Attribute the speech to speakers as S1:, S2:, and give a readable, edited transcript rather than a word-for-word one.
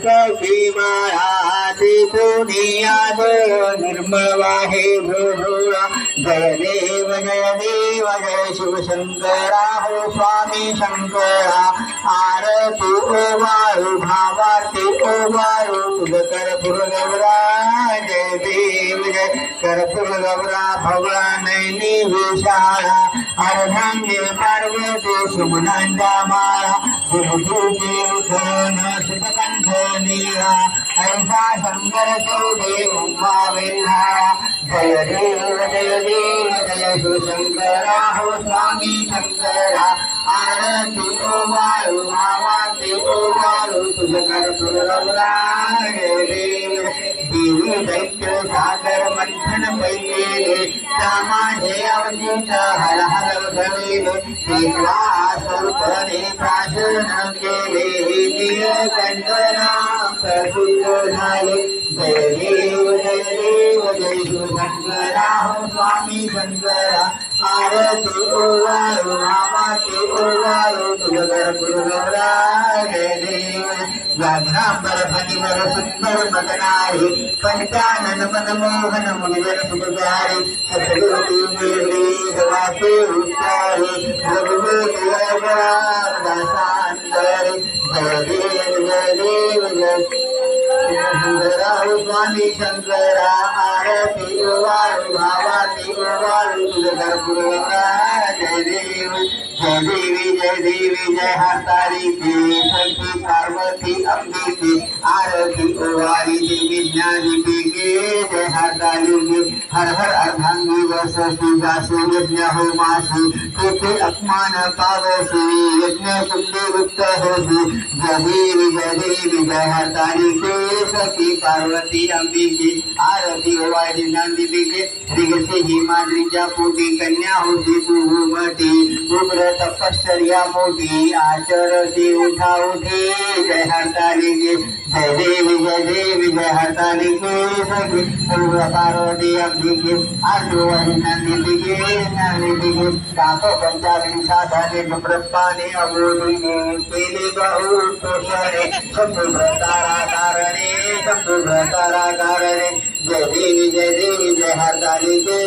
S1: सखी माळा ती पुनियाद निर्मळ वाहे भोळा जय देव जय शिवशंकरा हो स्वामी शंकरा आरती ओ वाळू भावार्ती ओ वाळू तुझ कर्पूर गौरा जय देव जय कर्पूर गौरा भवळा नैनी विशाळा अर्धांगे पार्वती सुमनांचा माळा गुरुजी उठन सुतकंठ नीळा ऐसा शंकर चौदे उमा वेल्हा जय देव जय शिवशंकरा हो स्वामी शंकरा आरती ओ वाळू भावार्ती ओ वाळू तुझ कर्पूर गौरा जय देव देवी दैत्य सागर मंथन पैलेले त्या माझे अवधूत हर हर घडले स्वरूपने प्राशन केले नीलकंठना प्रसिद्ध झाले जय देव जय शिवशंकरा हो स्वामी शंकरा आरती ओ वाळू भावार्ती ओ वाळू तुझ कर्पूर गौरा जय देव व्याघ्रांबर फणीवर सुंदर मदनारी पंचानन मनमोहन मुनिवर सुखकारी सतगुरु मेरी जवासे उच्चारी रघुपति दासांतरी जय देव शंकरा हो स्वामी शंकरा आरती ओ वाळू भावार्ती ओ वाळू तुझ कर्पूर गौरा जय देवी जय हरतारी की सखी पार्वती अंबिके आरती ओ वाली देवी ज्ञानी के जय हरताली के हर हर अर्धांगी वसती दासी यज्ञ हो मासी तेथे अपमान पावसी यज्ञ कुंडे गुप्त होसी जय देवी जय हरताली के सखी पार्वती अंबिके आरती ओ वाली नंदी के दिगसे हिमाद्रीच्या पोटी कन्या होती सुमती उग्र तपश्चर्या मोठी आचरती उठा उठी जय हरताली के जय देवी जय हरताली के सखी सर्व पार्वती अंबिके आशुवारी नंदी के काप पंचाली साधने प्रपाने अवोधिने केले बहु तोषणे शंभुभ्र तारा कारणे जय देवी जय हरताली के